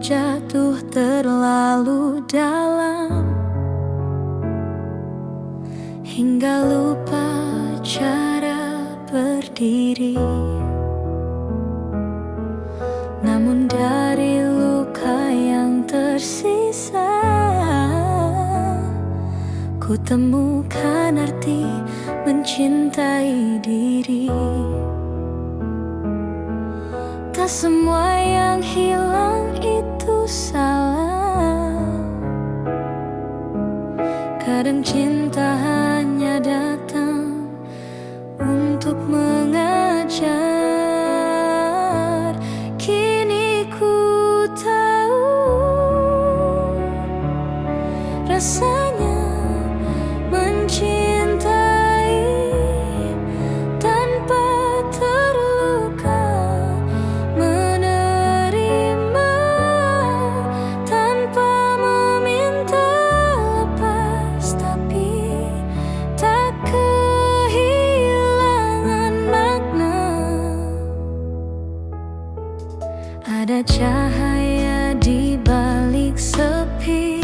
jatuh terlalu dalam, hingga lupa cara berdiri. Namun dari luka yang tersisa, ku temukan arti mencintai diri. Tak semua yang hilang itu salah. Kadang cinta hanya datang untuk mengajar. Kini ku tahu rasanya mencintai tanpa terluka, menerima tanpa meminta lepas, tapi tak kehilangan makna. Ada cahaya di balik sepi,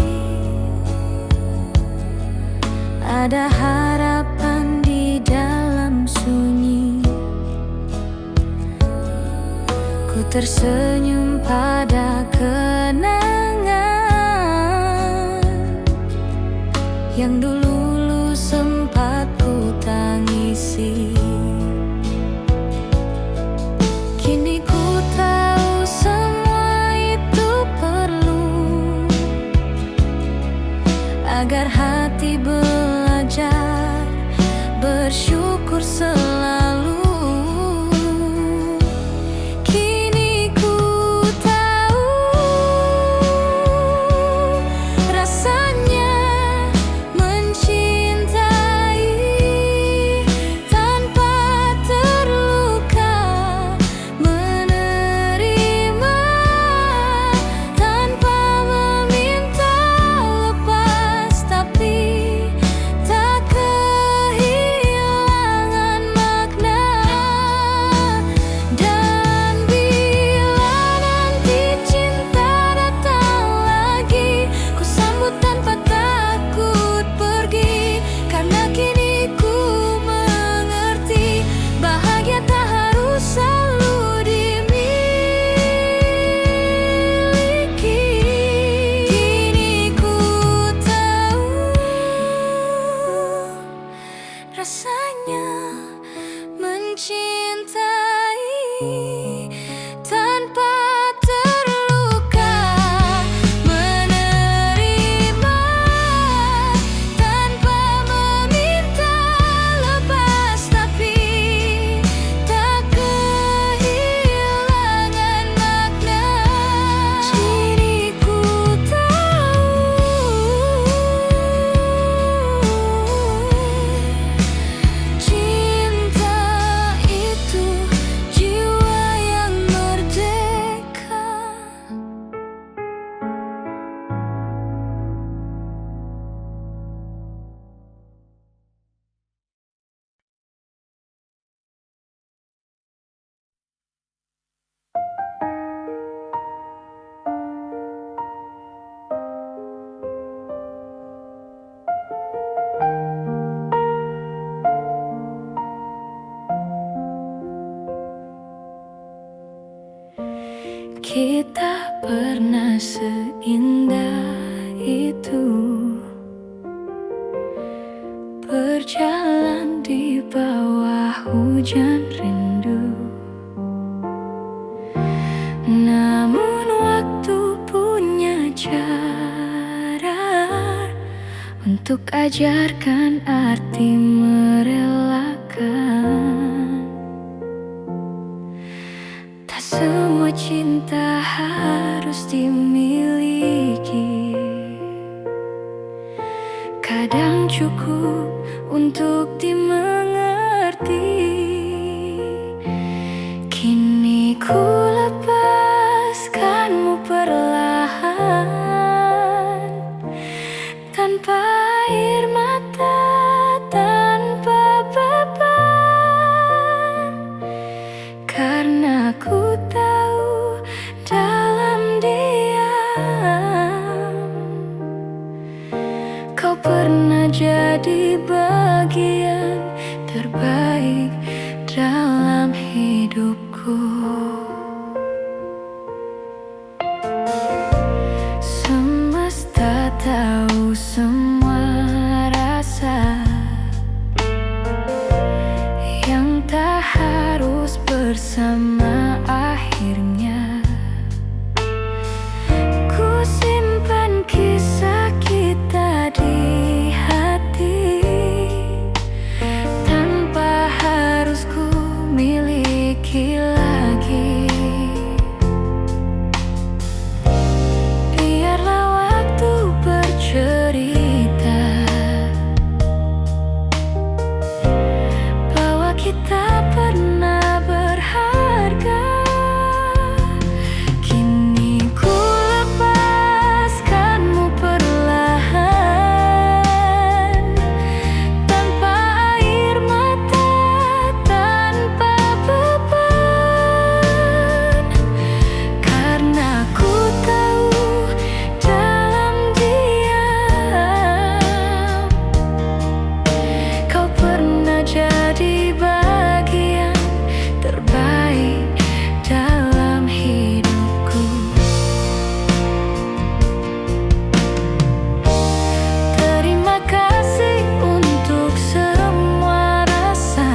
ada harapan di dalam sunyi. Ku tersenyum pada kenangan yang dulu sempat ku tangisi. Kini ku tahu semua itu perlu agar hati belajar bersyukur selalu. Kini ku tahu rasanya mencintai tanpa terluka, menerima tanpa meminta lepas, tapi tak kehilangan makna. Dan bila nanti cinta datang lagi, ku sambut tanpa takut pergi, karena kini ku mengerti bahagia tak harus selalu dimiliki. Kini ku tahu rasanya mencintai tanpa terluka, menerima tanpa meminta lepas, tapi tak kehilangan makna. Kini ku tahu cinta itu jiwa yang merdeka. Kita pernah seindah itu berjalan di bawah hujan rindu. Namun waktu punya cara untuk ajarkan arti merelakan. Tak semua cinta harus dimiliki, kadang cukup untuk dimengerti. Kini ku lepaskanmu perlahan, tanpa air mata, tanpa beban, karena ku tahu dalam dia pernah jadi bagian terbaik dalam hidupku. Semesta tahu semua rasa yang tak harus bersama akhirnya. Ku simpan kisah kita di hati tanpa harus ku miliki lagi. Biarlah waktu bercerita bahwa kita pernah berharga. Kini ku lepaskanmu perlahan, tanpa air mata, tanpa beban. Karena ku tahu dalam diam kau pernah jadi bagian terbaik dalam hidupku. Terima kasih untuk semua rasa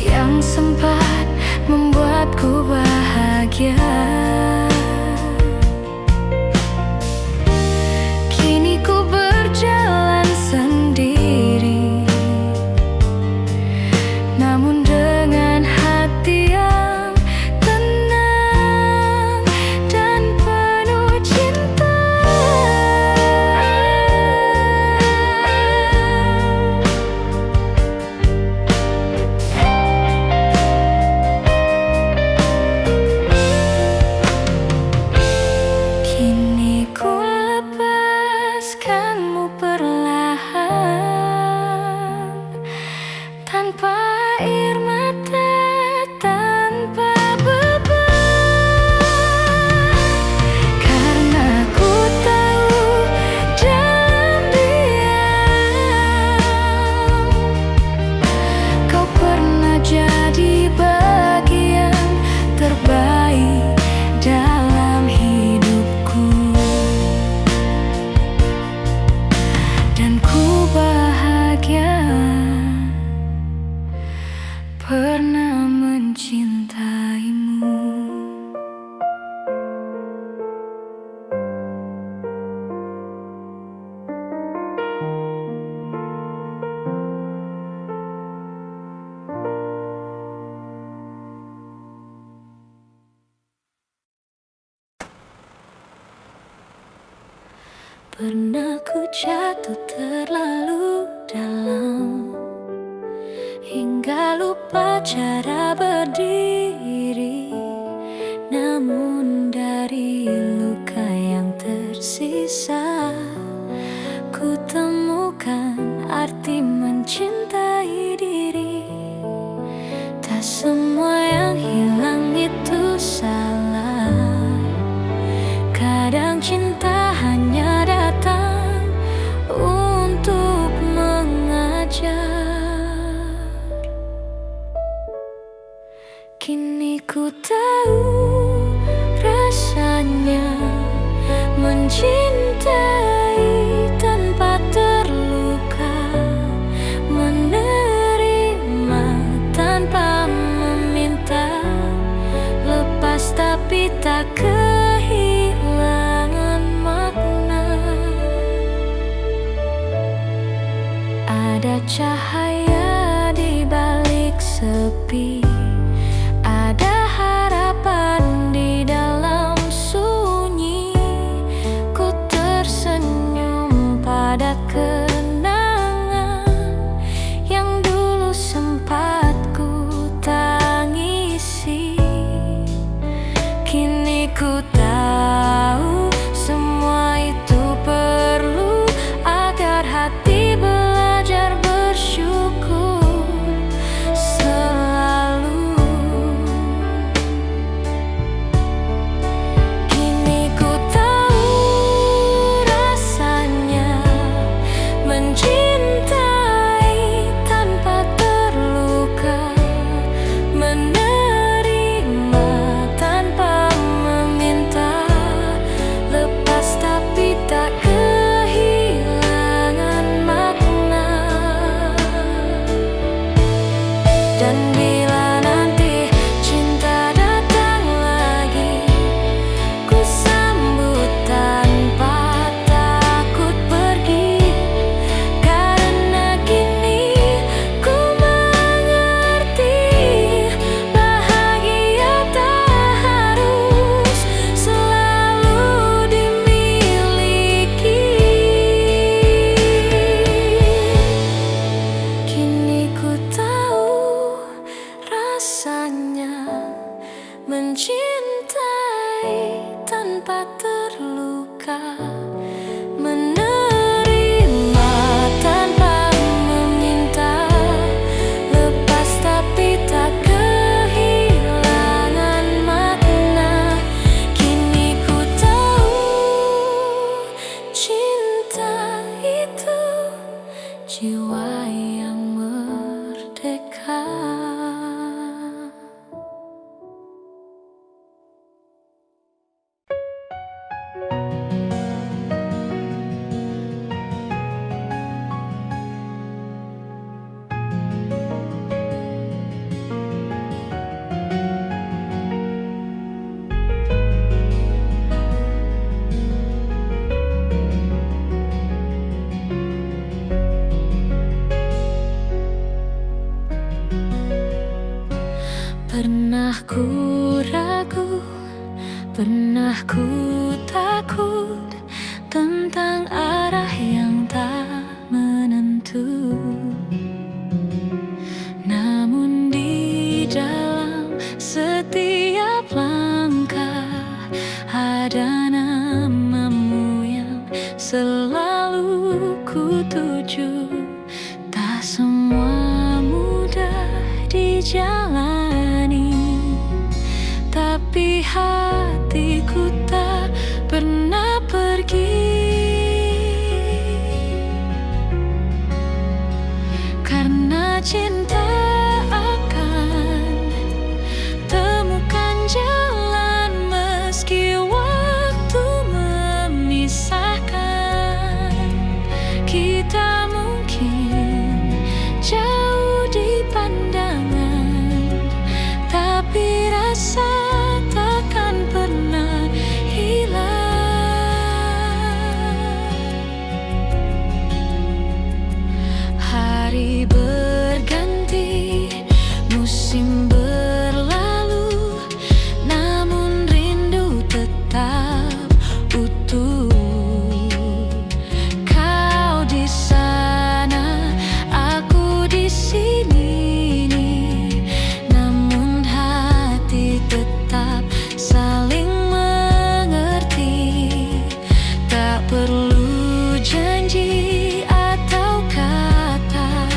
yang sempat membuatku bahagia. Kini ku berjalan sendiri, namun dengan hati yang tenang dan penuh cinta. Kini ku lepaskanmu perlahan, tanpa air mata, tanpa beban. Karena ku tahu dalam diam kau pernah jadi bagian terbaik dalam hidupku. Dan ku bahagia pernah mencintaimu. Pernah ku jatuh terlalu dalam hingga lupa cara berdiri. Namun dari luka yang tersisa, ku temukan arti mencintai diri. Tak semua yang hilang itu salah. Kadang cinta hanya datang untuk mengajar. Kini ku tahu rasanya mencintai tanpa terluka, menerima tanpa meminta, lepas tapi tak kehilangan makna. Ada cahaya di balik sepi, ada harapan di dalam sunyi. Ku tersenyum pada kenangan yang dulu sempat ku tangisi. Kini ku tahu semua itu perlu agar hati belajar bersyukur selalu. Kini ku tahu rasanya jiwa yang merdeka. Pernah ku ragu, pernah ku takut tentang arah yang tak menentu. Namun di dalam setiap langkah ada namamu yang selalu ku tuju. Tak semua mudah dijalani, tapi hatiku tak pernah pergi. Karena cinta akan temukan jalan meski waktu memisahkan. Kita mungkin jauh di pandangan, tapi rasa takkan pernah hilang. Hari berganti, musim berlalu, namun rindu tetap utuh. Kau di sana, aku di sini, namun hati tetap saling mengerti. Tak perlu janji atau kata,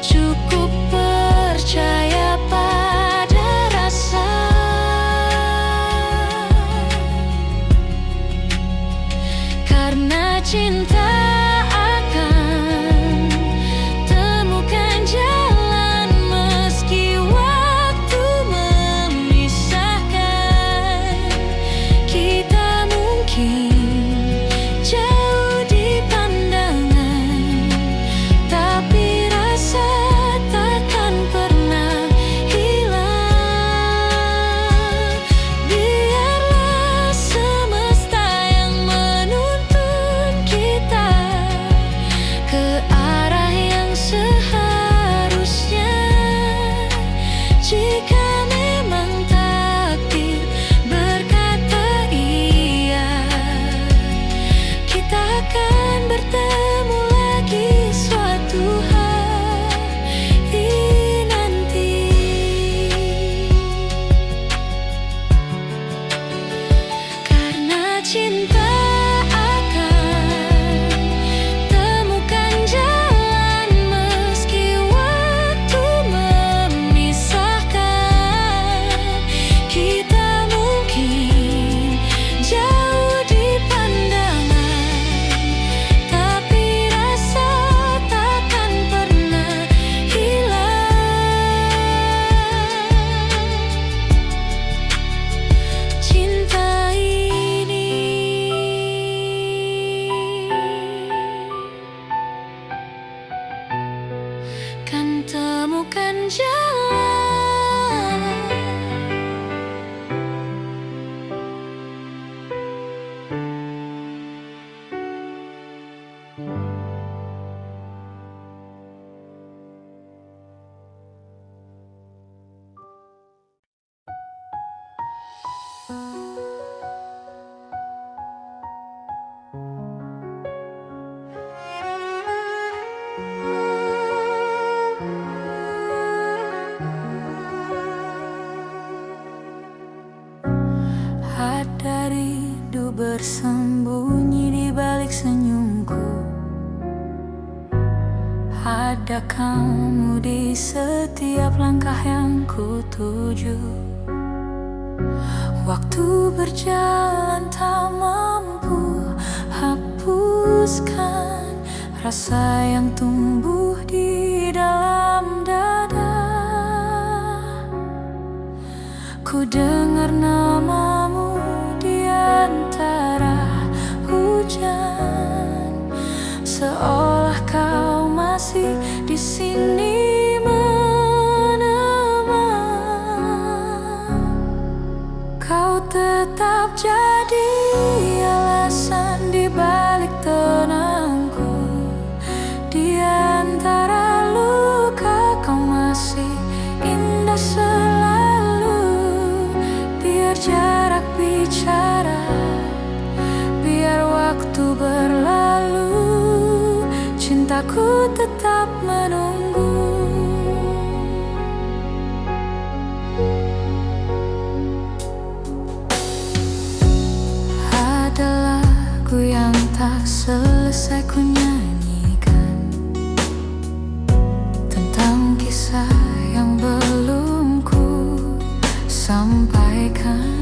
cukup percaya pada rasa. Karena cinta akan temukan jalan meski waktu memisahkan. Kita mungkin jauh di pandangan, tapi rasa takkan pernah hilang. Biarlah semesta yang menuntun kita ke arah yang seharusnya. Jika memang takdir berkata iya, kita akan bertemu lagi suatu hari nanti. Karena cinta akan temukan jalan meski waktu memisahkan. Kita mungkin jauh di pandangan, tapi rasa takkan pernah hilang. Cinta ini kan temukan jalan. Ada rindu bersembunyi di balik senyumku. Ada kamu di setiap langkah yang ku tuju. Waktu berjalan tak mampu hapuskan rasa yang tumbuh di dalam dada. Ku dengar namamu di antara hujan, seolah kau masih di sini menemani. Kau tetap jadi alasan di balik tenangku. Di antara luka kau masih indah selalu. Biar jarak bicara, biar waktu berlalu, cintaku tetap menunggu. Ada lagu yang tak selesai ku nyanyikan, tentang kisah yang belum ku sampaikan.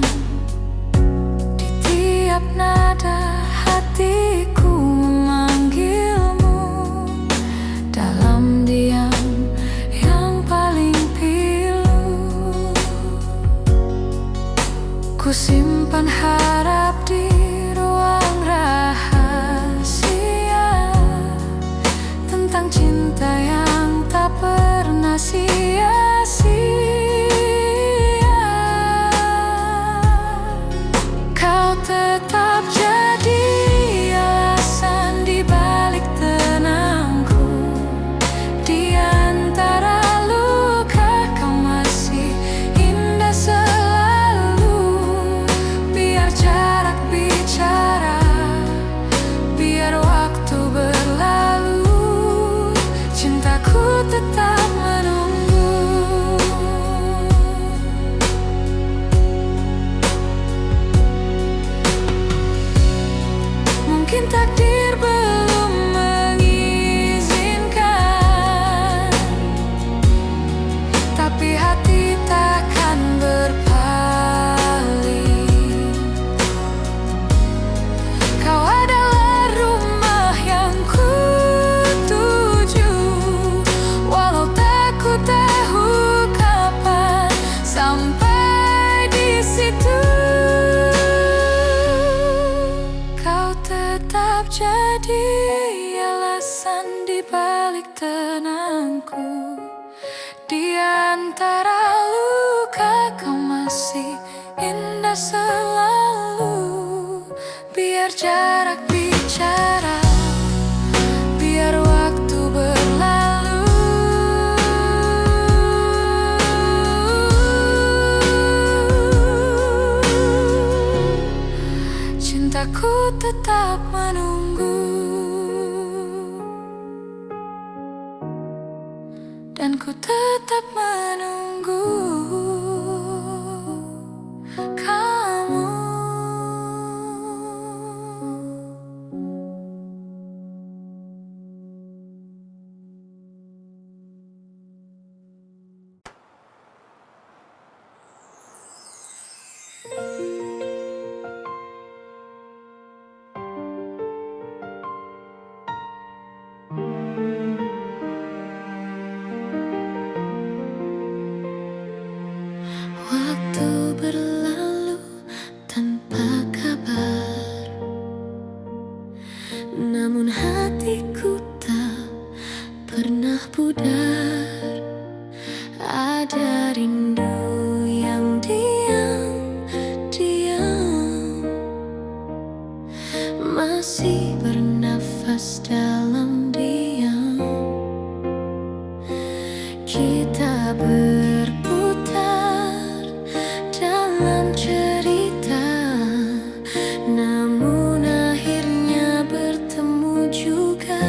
Di tiap nada hatiku memanggilmu, dalam diam yang paling pilu. Ku simpan harap di ruang rahasia, tentang cinta yang tak pernah sia-sia. Kau tetap jadi alasan di balik tenangku. Di antara luka kau masih indah selalu. Biar jarak bicara, biar waktu berlalu, cintaku tetap menunggu. Mungkin takdir belum mengizinkan, tapi hati takkan berpaling. Kau adalah rumah yang ku tuju, walau tak ku tahu kapan sampai di situ. Kau tetap jadi alasan di balik tenangku. Di antara luka kau masih indah selalu. Biar jarak bicara, biar waktu berlalu, cintaku tetap menunggu. Dan ku tetap menunggu kamu. Waktu berlalu tanpa kabar, namun hatiku tak pernah pudar. Ada rindu yang diam-diam masih bernafas dalam diam. Kita berputar dalam cerita, namun akhirnya bertemu juga.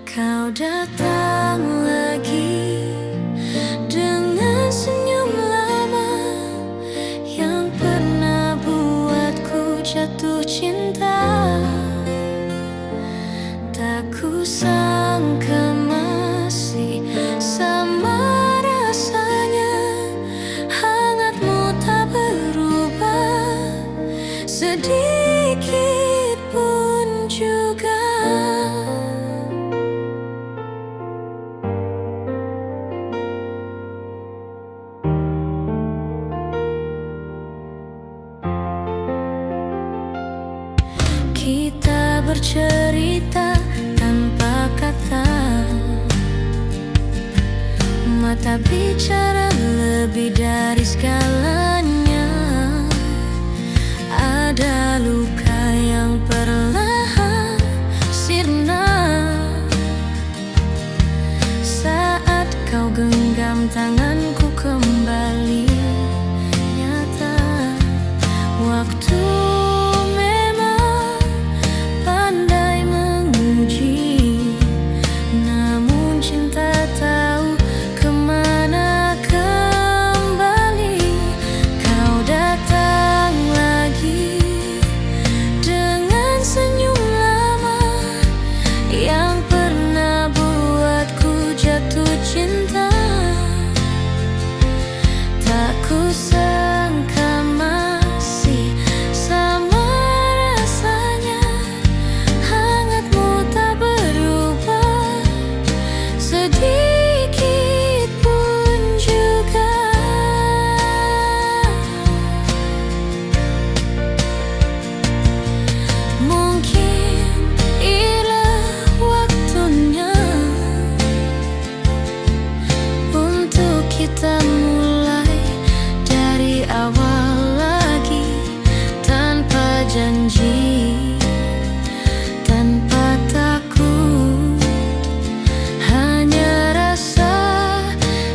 Kau datang lagi dengan senyum lama yang pernah buatku jatuh cinta. Tak kusangka masih sama rasanya, hangatmu tak berubah. sedikit pun juga. Kita bercerita tanpa kata, mata bicara lebih dari segalanya. Ada luka yang perlahan sirna saat kau genggam tanganku kembali nyata. Waktu kita mulai dari awal lagi, tanpa janji, tanpa takut, hanya rasa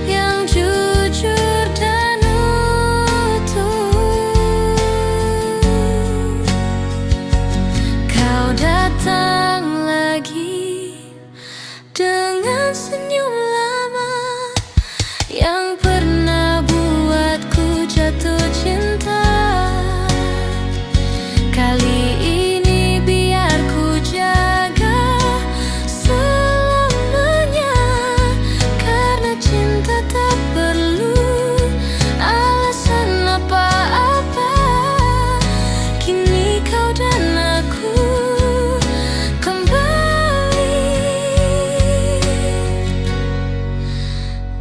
yang jujur dan utuh. Kau datang lagi dengan senyum lama yang pernah buatku jatuh cinta. Kali ini biar ku jaga selamanya, karena cinta tak perlu alasan apa-apa. Kini kau dan aku kembali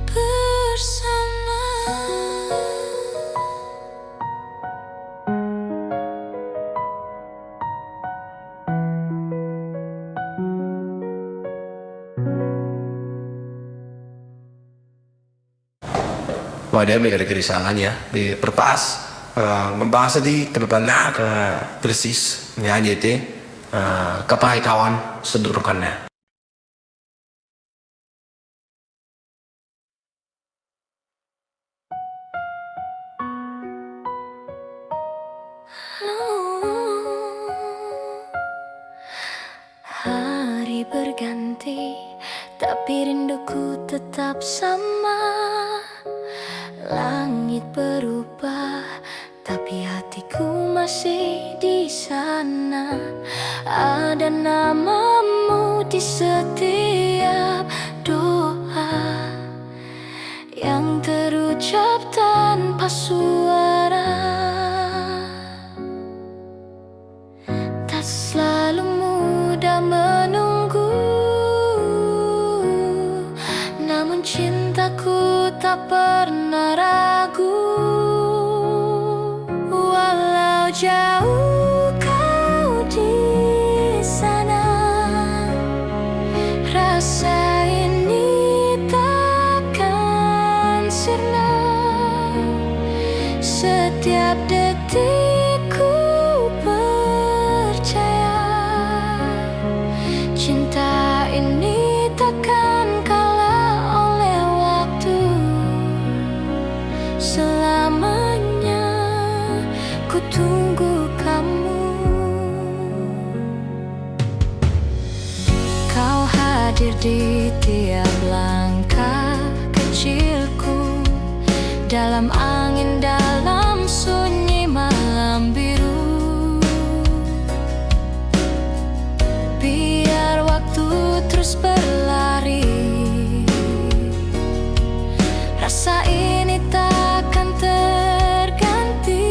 bersama. Wah, dia ada kerisahan ya di perpas membahas di terbalik ke persis nyanyi itu kepai kawan sedurkannya. Hari berganti, tapi rinduku tetap sama. Langit berubah, tapi hatiku masih di sana. Ada namamu di setiap doa yang terucap tanpa suara. Tak selalu mudah menunggu, namun cintaku tak pernah ragu. Walau jauh kau di sana, rasa ini takkan sirna. Setiap detikku percaya, cinta ini takkan kalah oleh waktu. Selamanya ku tunggu kamu. Kau hadir di tiap langkah kecilku, dalam angin, dalam sunyi malam biru. Biar waktu terus berlari, rasa ini takkan terganti.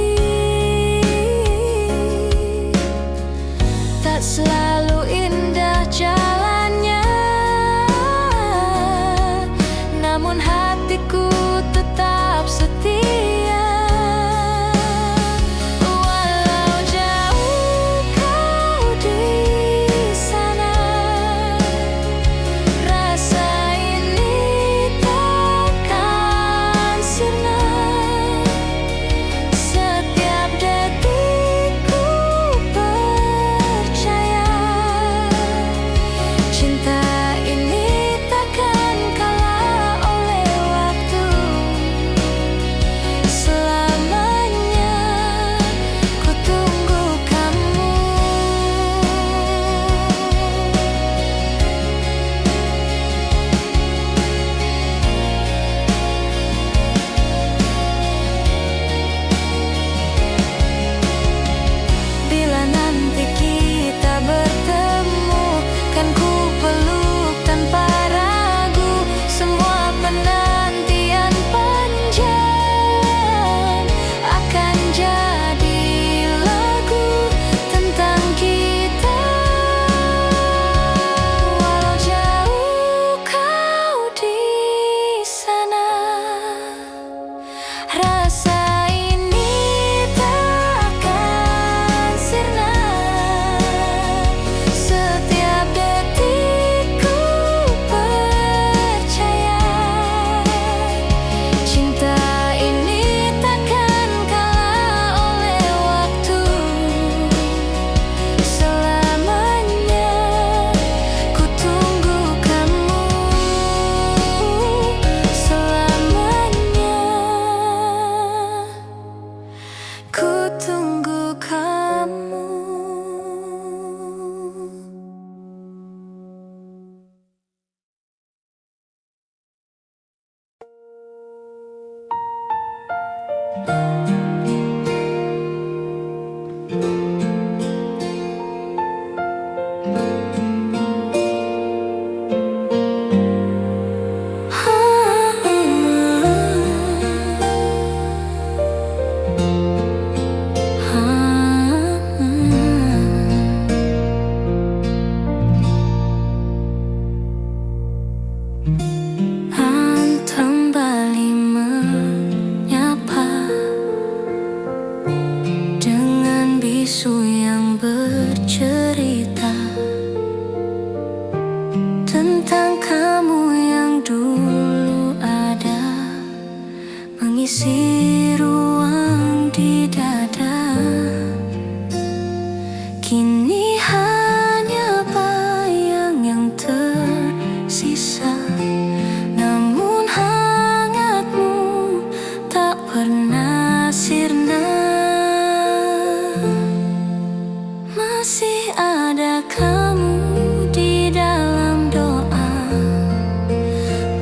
ada kamu di dalam doa,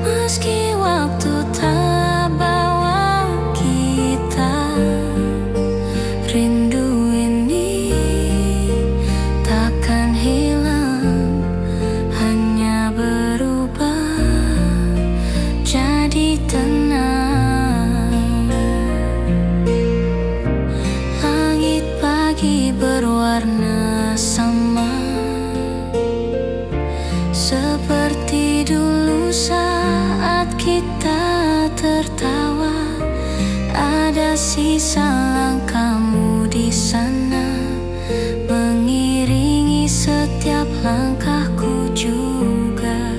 meski waktu tak bawa kita. Rindu ini takkan hilang, hanya berubah jadi tenang. Langit pagi berwarna sama, seperti dulu saat kita tertawa. Ada sisa langkahmu di sana, mengiringi setiap langkahku juga.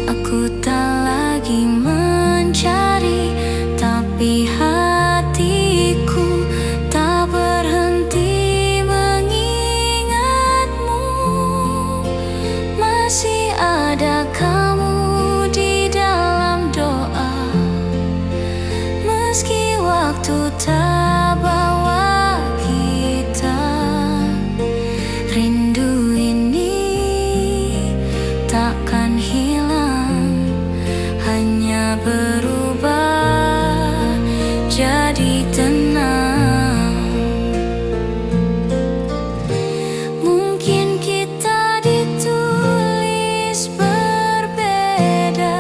Aku tak lagi mencari, tapi hatiku tak berhenti mengingatmu. Masih ada kamu di dalam doa, meski waktu tak bawa kita. Rindu ini takkan hilang, hanya berubah jadi tenang. Mungkin kita ditulis berbeda,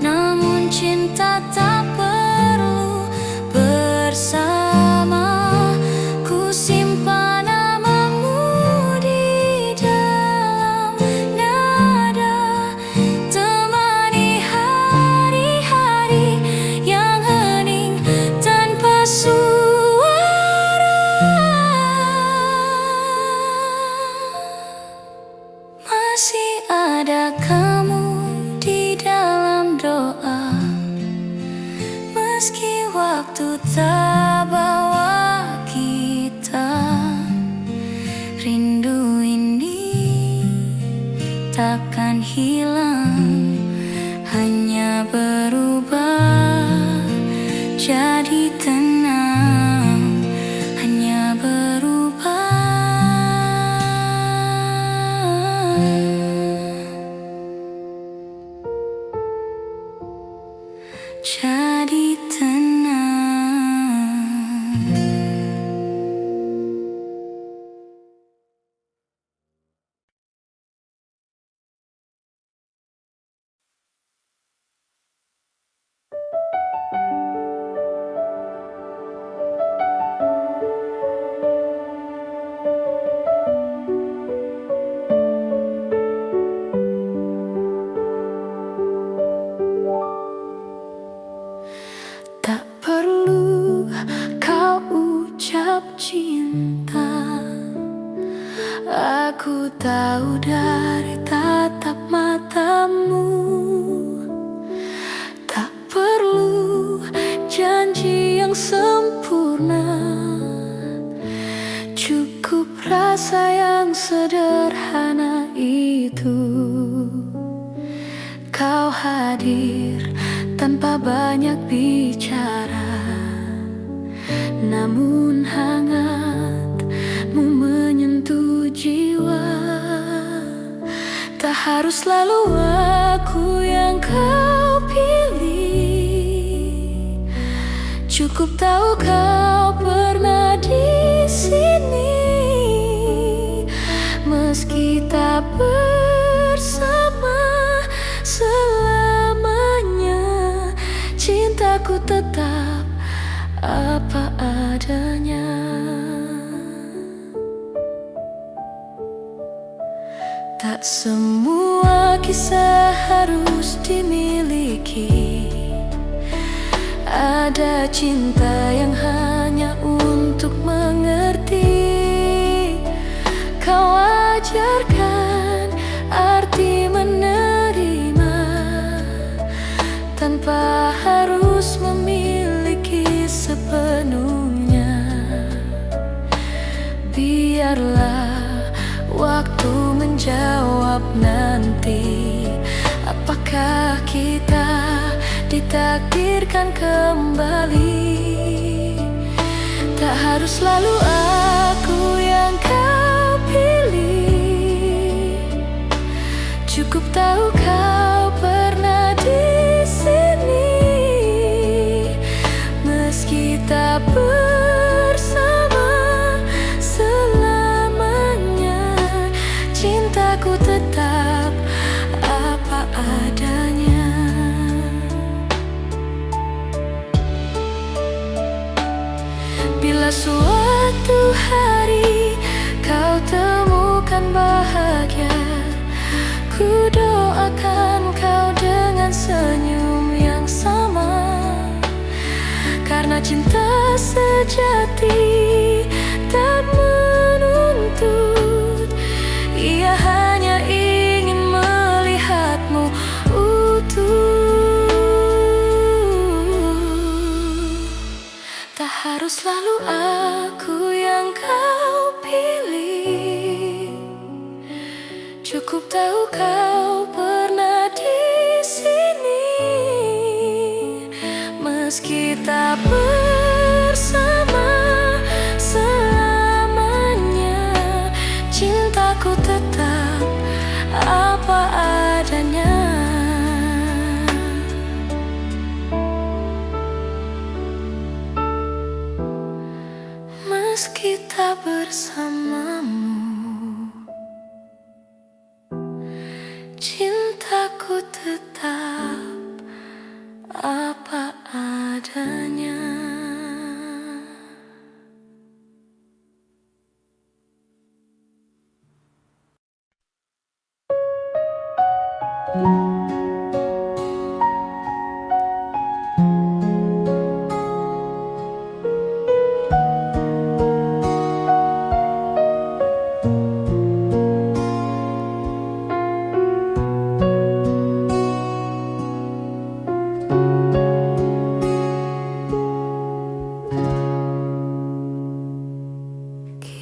namun cinta tak perlu bersama. Ku simpan namamu di dalam nada, temani hari-hari yang hening tanpa suara. Masih ada kamu di dalam doa, meski waktu tak bawa kita. Rindu ini takkan hilang, hanya berubah jadi tenang. Hanya berubah jadi tenang. Tak perlu kau ucap cinta, aku tahu dari tatap matamu. Tak perlu janji yang sempurna, cukup rasa yang sederhana itu. Kau hadir tanpa banyak bicara, namun hangatmu menyentuh jiwa. Tak harus selalu aku yang kau pilih, cukup tahu kau pernah di sini. Meski tak bersama selamanya, cintaku tetap apa adanya. Tak semua kisah harus dimiliki, ada cinta yang hanya untuk mengerti. Kau ajarkan arti menerima, tanpa harus memiliki sepenuhnya. Biarlah waktu menjawab nanti, apakah kita ditakdirkan kembali. Tak harus selalu aku yang kau pilih, cinta sejati tak menuntut, ia hanya ingin melihatmu utuh. Tak harus selalu aku yang kau pilih, cukup tahu kau pernah di sini. Meski tak bersama selamanya, cintaku tetap apa adanya. Meski tak bersamamu, cintaku tetap apa adanya.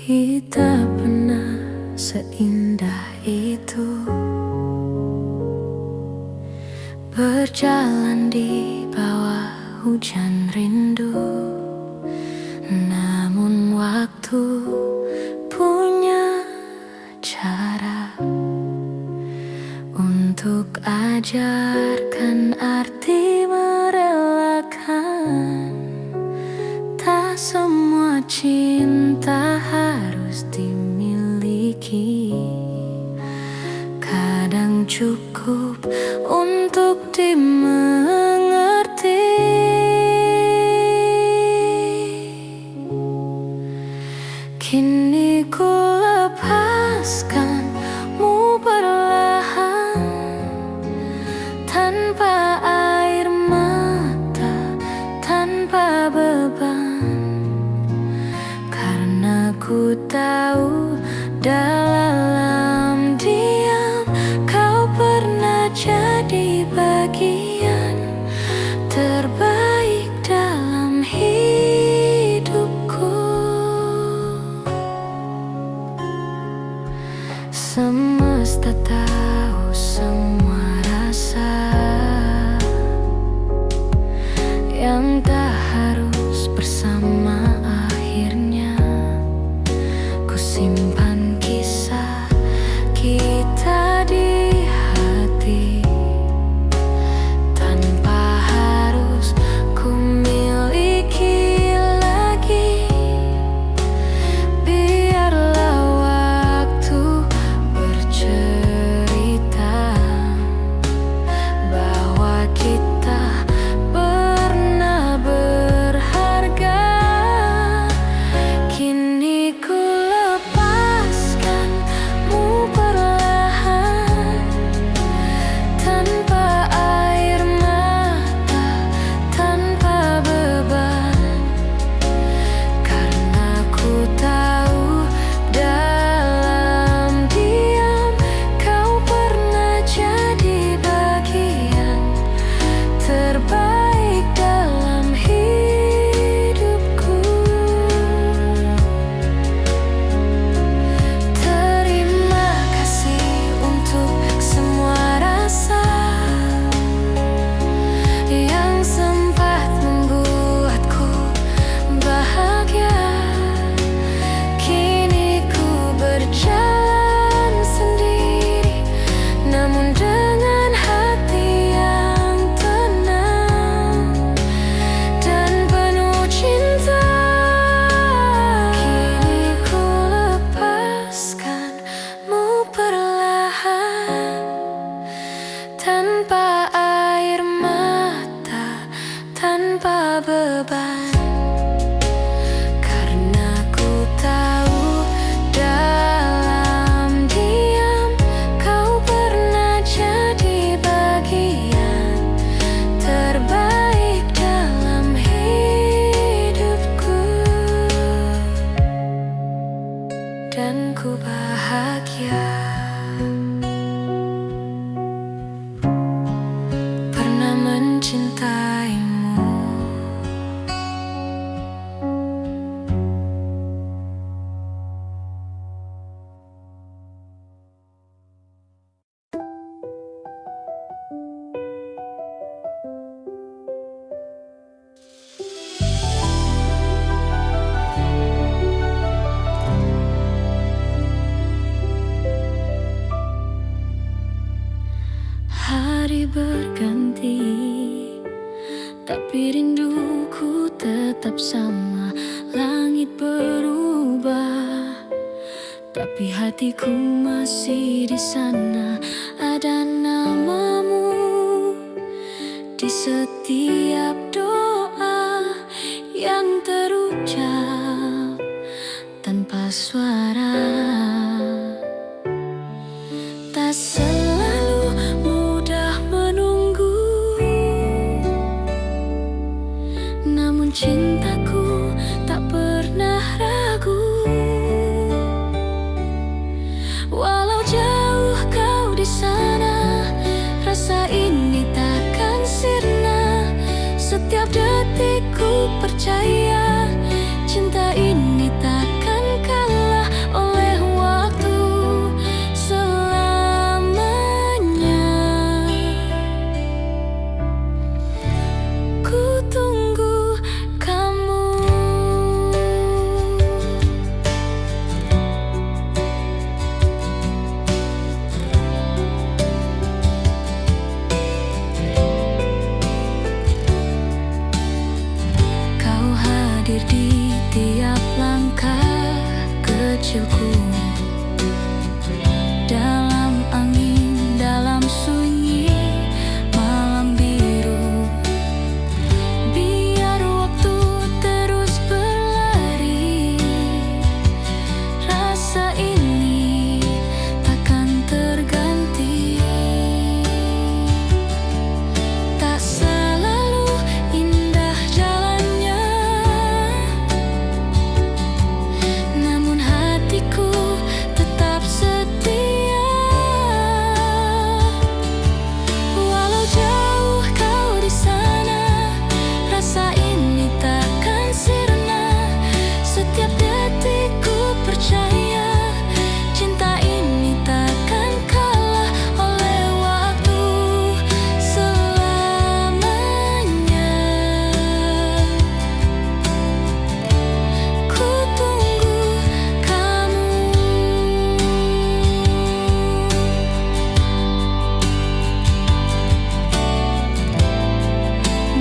Kita pernah seindah itu, berjalan di bawah hujan rindu. Namun waktu punya cara untuk ajarkan arti merelakan. Tak semua cinta harus dimiliki, kadang cukup untuk dimengerti. Kini ku lepaskanmu perlahan, tanpa air mata, tanpa beban. Karena ku tahu dalam diam kau pernah jadi bagian terbaik dalam hidupku. Semesta tahu semua rasa yang tak harus bersama. Akhirnya ku simpan kisah kita di hati, tanpa harus ku miliki lagi. Biarlah waktu bercerita bahwa kita pernah berharga. Kini ku lepas dan ku bahagia. Pernah mencintaimu. Hari berganti, tapi rinduku tetap sama. Langit berubah, tapi hatiku masih di sana. Ada namamu di setiap doa yang terucap tanpa suara. Tak selalu mudah menunggu, namun cintaku tak pernah ragu. Walau jauh kau di sana, rasa ini takkan sirna. Setiap detikku percaya, cinta ini takkan kalah oleh waktu selamanya. Ku tunggu kamu. Kau hadir di tiap langkah kecilku, dalam angin, dalam sunyi malam biru. Biar waktu terus berlari, rasa ini takkan terganti. Tak selalu indah jalannya, namun hatiku tetap setia. Walau jauh kau di sana, rasa ini takkan sirna. Setiap detikku percaya, cinta ini takkan kalah oleh waktu selamanya. Ku tunggu kamu.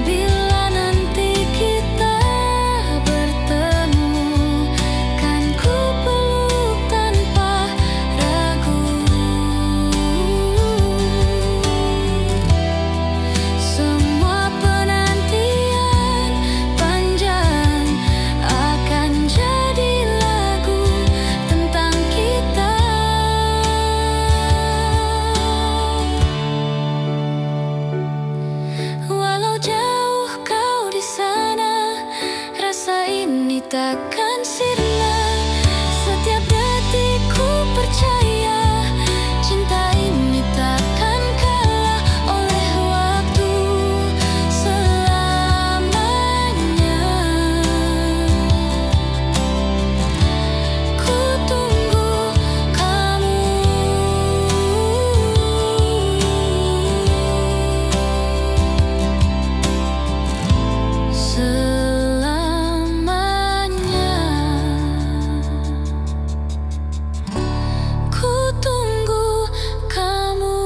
Bila nanti kita bertemu, kan ku peluk tanpa ragu. Semua penantian panjang akan jadi lagu tentang kita. Walau jauh kau di sana, rasa ini takkan sirna. Setiap detikku percaya, cinta ini takkan kalah oleh waktu selamanya. Ku tunggu kamu. Selamanya. Ku tunggu kamu.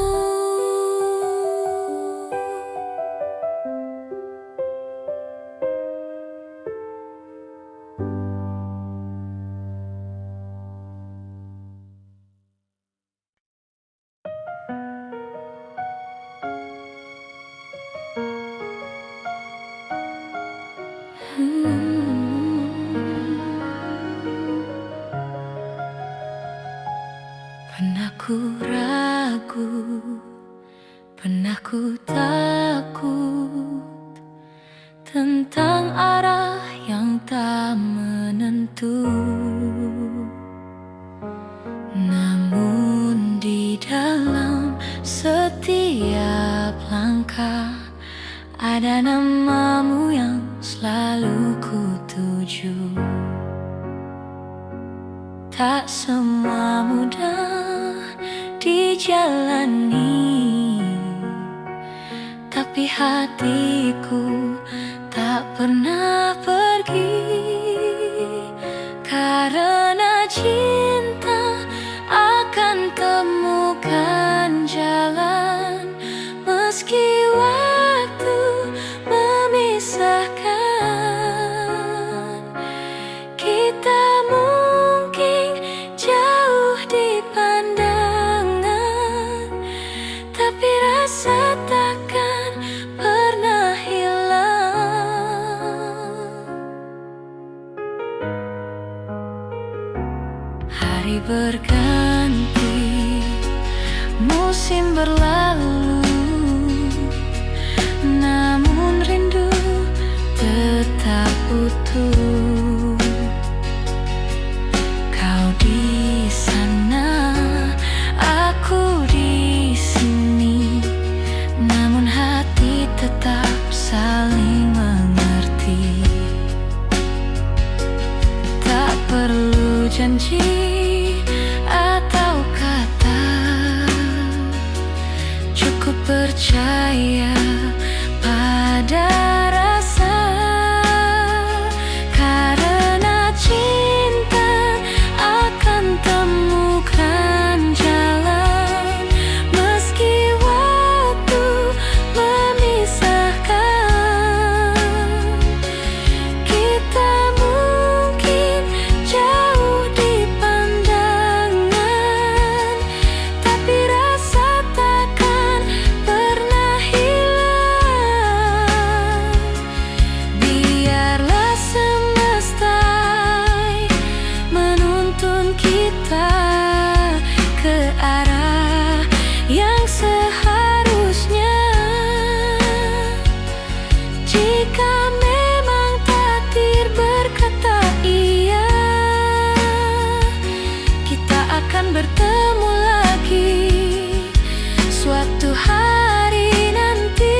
Pernah ku ragu, pernah ku takut tentang arah yang tak menentu. ada namamu yang selalu ku tuju. Tak semua mudah dijalani, tapi hatiku tak pernah pergi. Karena cinta akan temukan jalan, meski waktu memisahkan. Kita mungkin jauh di pandangan, tapi rasa takkan pernah hilang. Hari berganti, musim berlalu, namun rindu tetap utuh. Kau di sana, aku di sini, namun hati tetap saling mengerti. Tak perlu janji atau kata, cukup percaya pada rasa. Karena cinta akan temukan jalan, meski waktu memisahkan. Kita mungkin jauh di pandangan, tapi rasa takkan pernah hilang. Biarlah semesta menuntun kita ke arah yang seharusnya. Jika memang takdir berkata iya, kita akan bertemu lagi suatu hari nanti.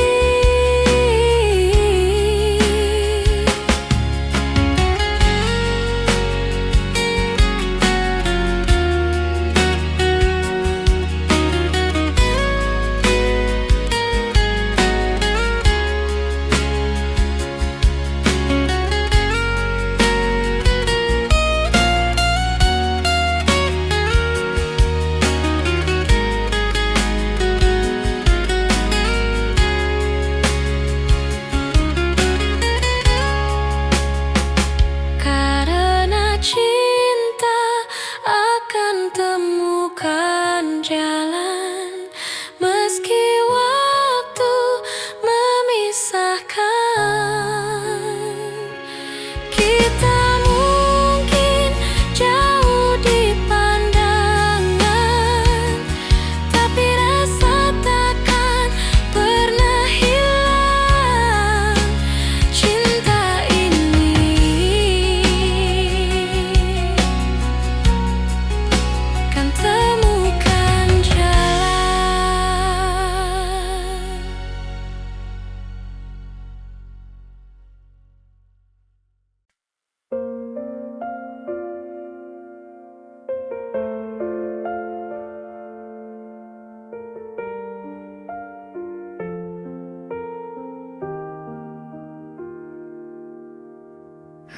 Karena cinta akan temukan jalan, meski waktu memisahkan. Kita mungkin jauh di pandangan, tapi rasa takkan pernah hilang. Cinta ini kan temukan jalan.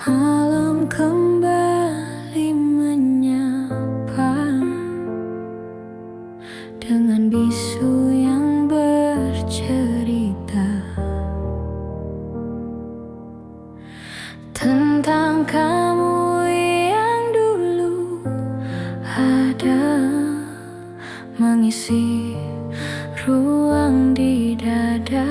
Malam kembali menyapa dengan bisu yang bercerita tentang kamu yang dulu ada, mengisi ruang di dada.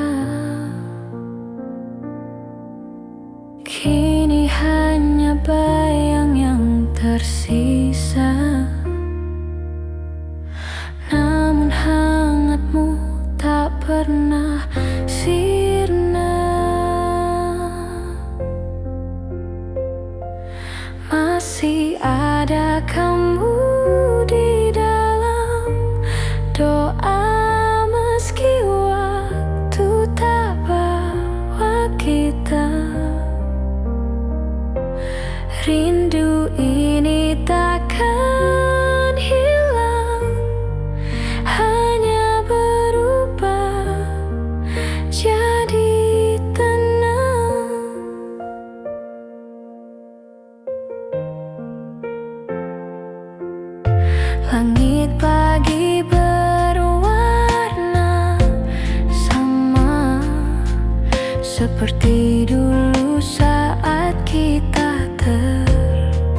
Kini hanya bayang yang tersisa, namun hangatmu tak pernah sirna. Masih ada kamu di dalam doa, meski waktu tak Langit pagi berwarna sama, seperti dulu saat kita tertawa.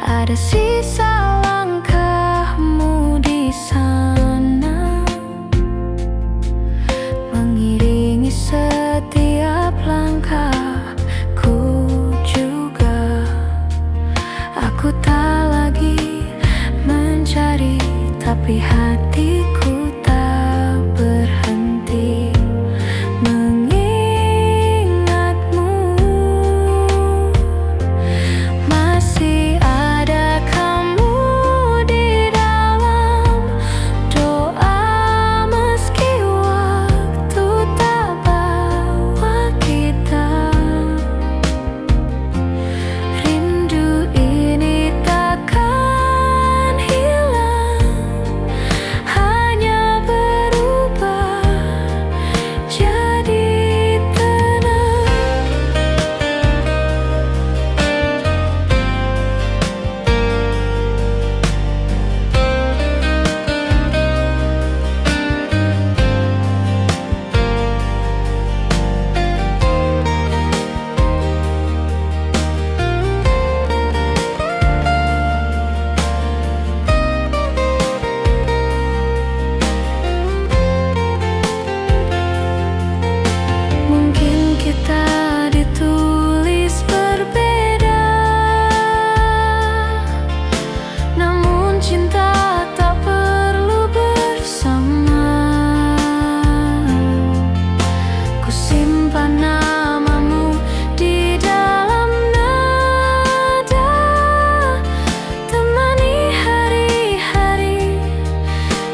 Ada sisa langkahmu di sana, mengiringi setiap langkahku juga. Aku tak lagi mencari, tapi hatiku tak berhenti mengingatmu. Masih ada kamu di dalam doa, meski waktu tak bawa kita. Rindu ini takkan hilang, hanya berubah jadi tenang. Mungkin kita ditulis berbeda, namun cinta tak perlu bersama. Ku simpan namamu di dalam nada, temani hari-hari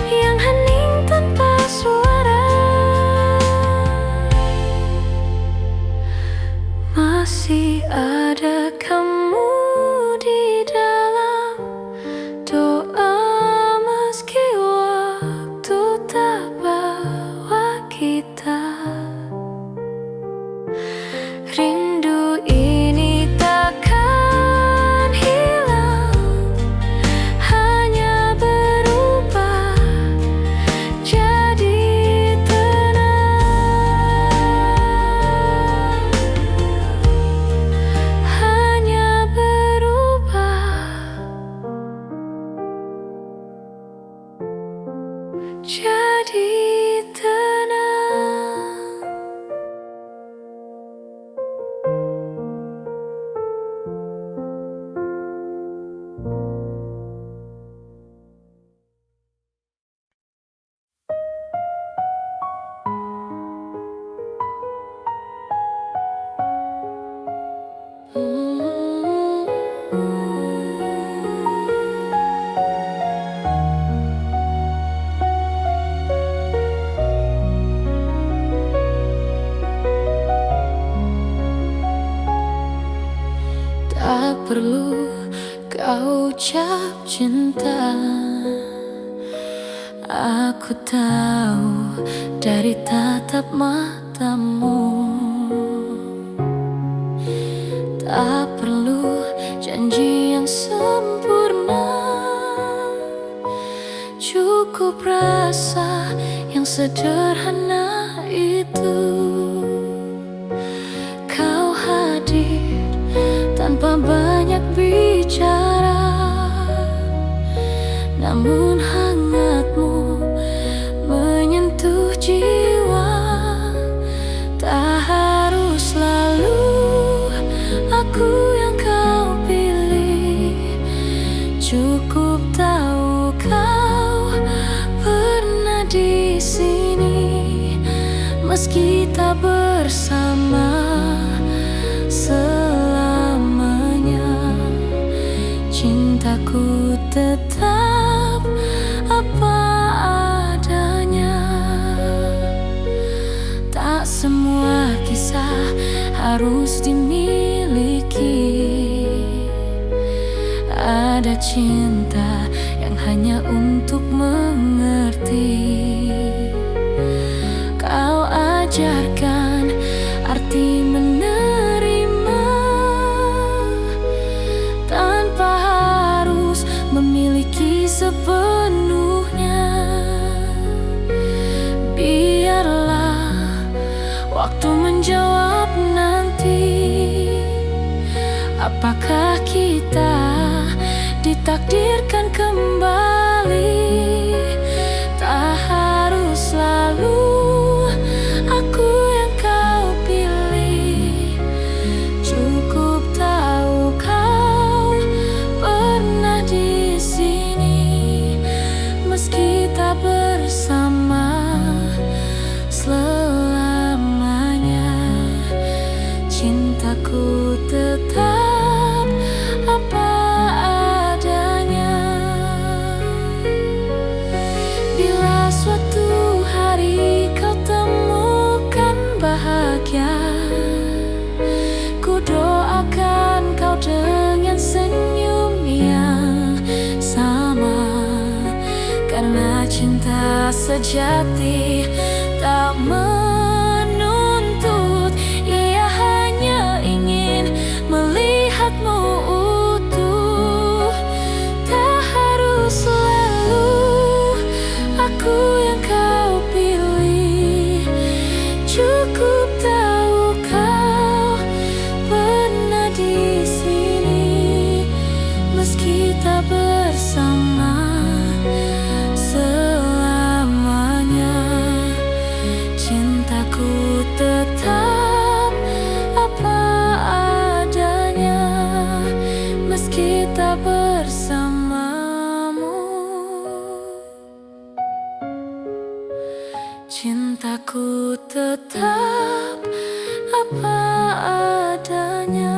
yang hening tanpa suara. Masih ada kamu di dalam doa, meski waktu tak bawa kita. Rindu ini takkan hilang, hanya berubah jadi tenang. Hanya berubah jadi tenang. Tak perlu kau ucap cinta, aku tahu dari tatap matamu. Tak perlu janji yang sempurna, cukup rasa yang sederhana itu. Kau hadir tanpa banyak bicara, namun hangatmu menyentuh jiwa. Tak harus selalu aku yang kau pilih, cukup tahu kau pernah di sini, meski tak bersama selamanya. Cintaku tetap apa adanya. Tak semua kisah harus dimiliki. Ada cinta yang hanya untuk mengerti. Kau ajarkan arti menerima tanpa harus sepenuhnya. Biarlah waktu menjawab nanti, apakah kita ditakdirkan kembali. Tak harus selalu aku yang kau pilih, cukup tahu kau pernah di sini. Meski tak bersama selamanya, cintaku tetap apa adanya. Bila suatu hari kau temukan bahagia, ku doakan kau dengan senyum yang sama. Karena cinta sejati tak menuntut, ia hanya ingin melihatmu utuh. Tak harus selalu aku yang kau pilih, cukup tahu kau pernah di sini. Meski tak bersama selamanya, cintaku tetap apa adanya. Meski tak bersamamu, cintaku tetap apa adanya.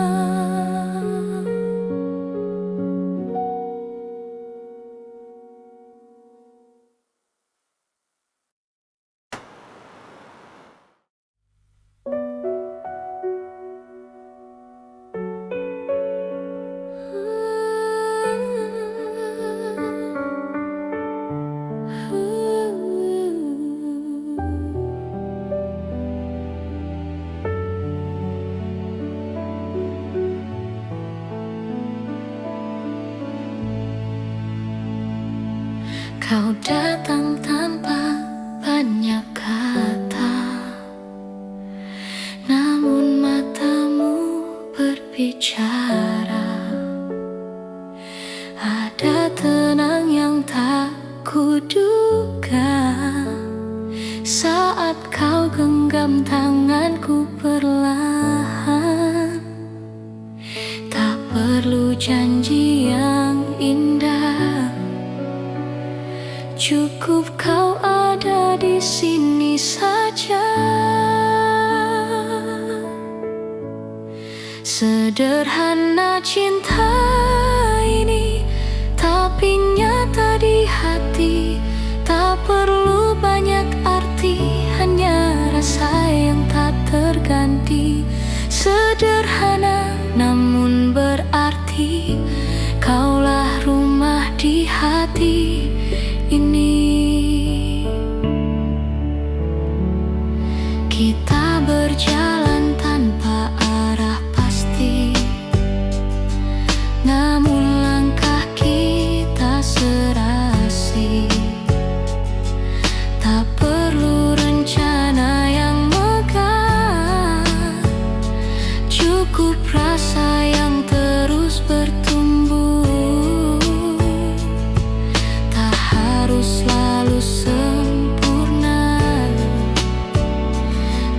Kau datang tanpa banyak kata, namun matamu berbicara. Ada tenang yang tak kuduga saat kau genggam tanganku perlahan. Tak perlu janji yang indah, cukup kau ada di sini saja. Sederhana cinta ini, tapi nyata di hati. Tak perlu banyak arti, hanya rasa yang tak terganti. Sederhana namun berarti, kaulah rumah di hati ini. Kita berjalan tanpa arah pasti, namun langkah kita serasi. Tak perlu rencana yang megah, cukup rasa yang terus bertumbuh. Tak harus selalu sempurna,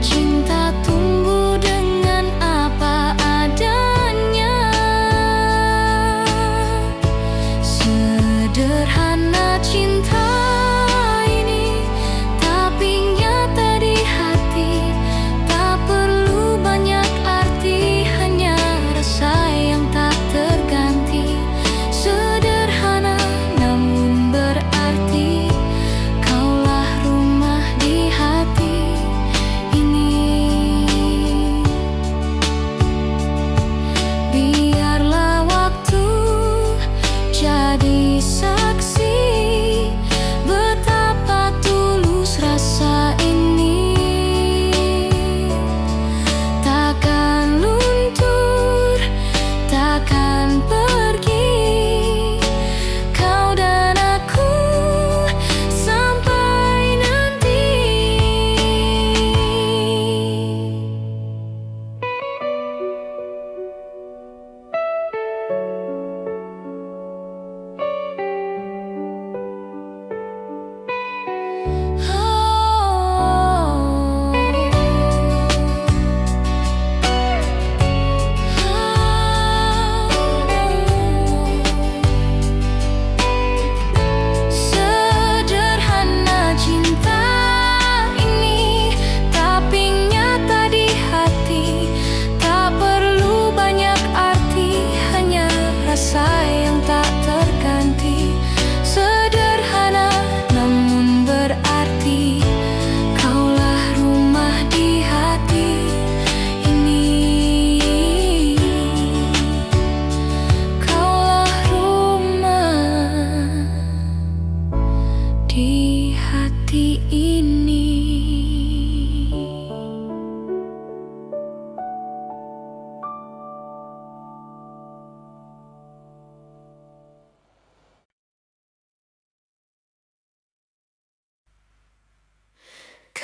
cinta tumbuh dengan apa adanya. Sederhana cinta ini, tapi nyata di hati. Tak perlu banyak arti, hanya rasa yang tak terganti. Sederhana namun berarti, kaulah rumah di hati ini. Biarlah waktu jadi saksi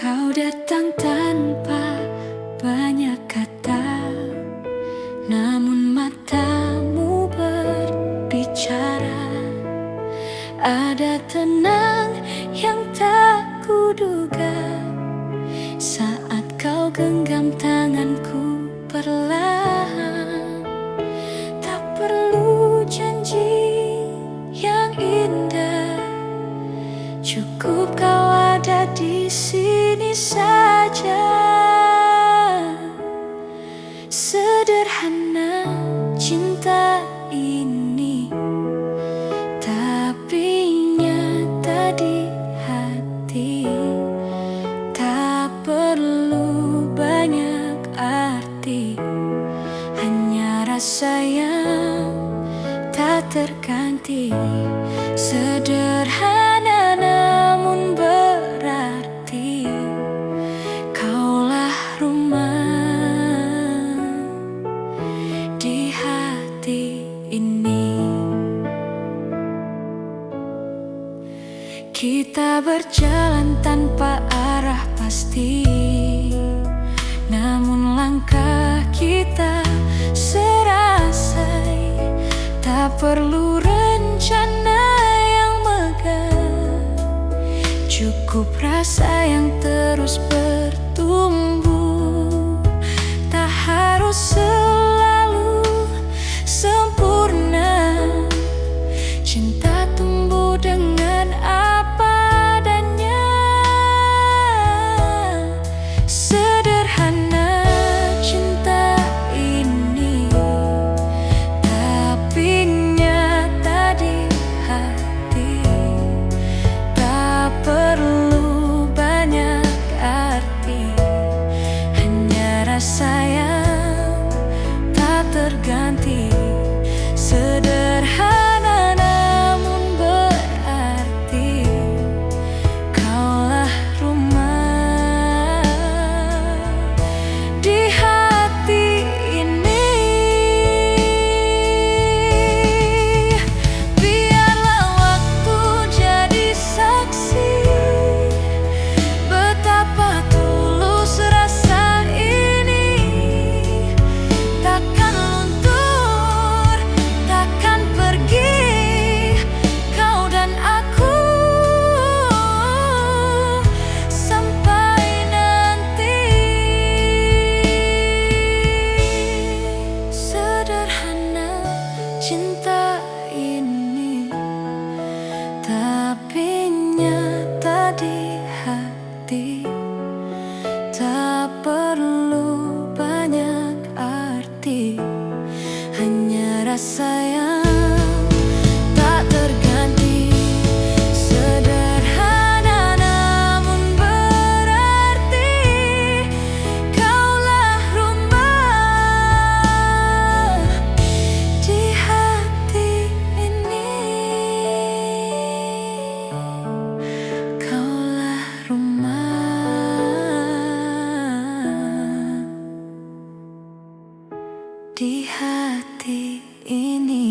Kau datang tanpa banyak kata, namun matamu berbicara. Ada tenang yang tak kuduga saat kau genggam tanganku perlahan. Tak perlu janji yang indah, cukup kau ada di sini saja. Sederhana cinta ini, tapi nyata di hati. Tak perlu banyak arti, hanya rasa yang tak terganti. Sederhana namun berarti, kaulah rumah di hati ini. Kita berjalan tanpa arah pasti, namun langkah kita serasai. Tak perlu rencana yang megah, cukup rasa yang terus bertumbuh. Tak harus selalu sempurna, cinta tumbuh dengan apa adanya. Sederhana cinta ini, tapi nyata di hati. Tak perlu banyak arti, hanya rasa yang tak terganti. Sederhana namun berarti, kaulah rumah di hati ini. Biarlah waktu jadi saksi betapa tulus rasa ini. Takkan luntur, takkan pergi, kau dan aku, sampai nanti. Sederhana cinta ini, tapi nyata di hati. Tak perlu banyak arti, hanya rasa yang tak terganti. Sederhana namun berarti, kaulah rumah di hati ini. Kaulah rumah di hati ini.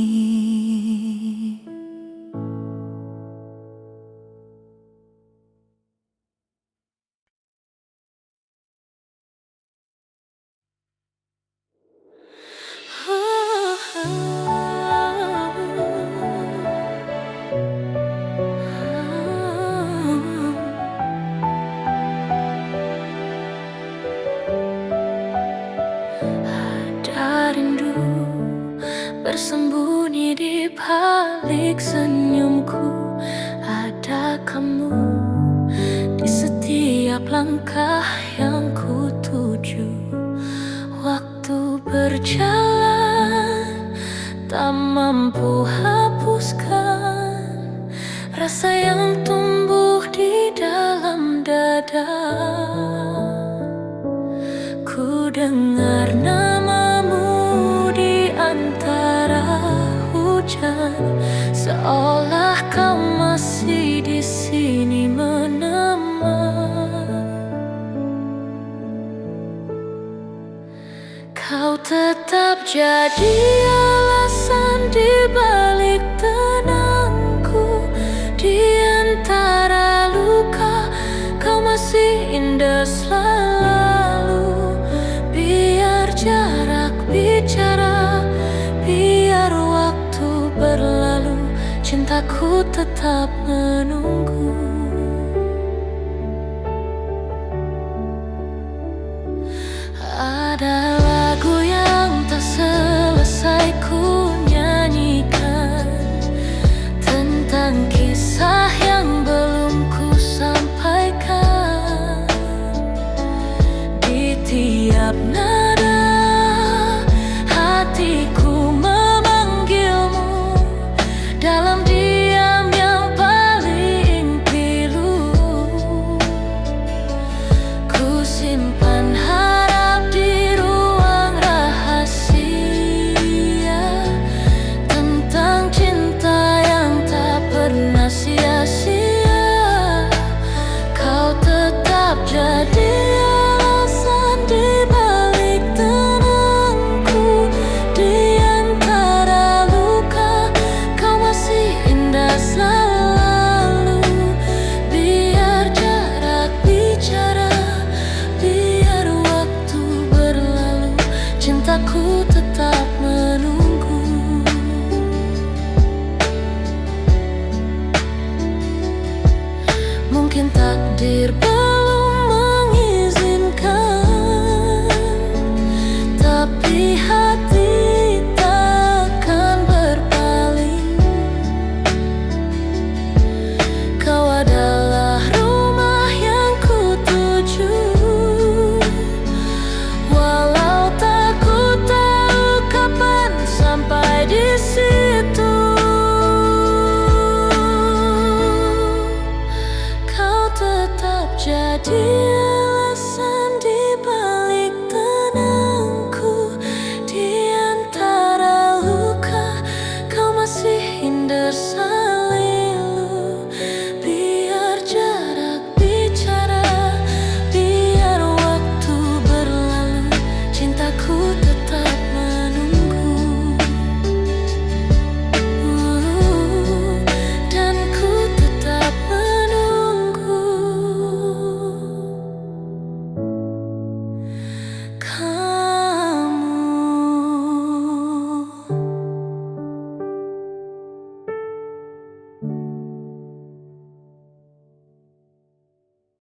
Ada rindu bersembunyi di balik senyumku. Ada kamu di setiap langkah yang ku tuju. Waktu berjalan tak mampu hapuskan rasa yang tumbuh di dalam dada. Ku dengar namamu di antara hujan, seolah kau masih di sini menempel. Kau tetap jadi alasan di balik tenangku. Di antara luka, kau masih indah Aku tetap menunggu.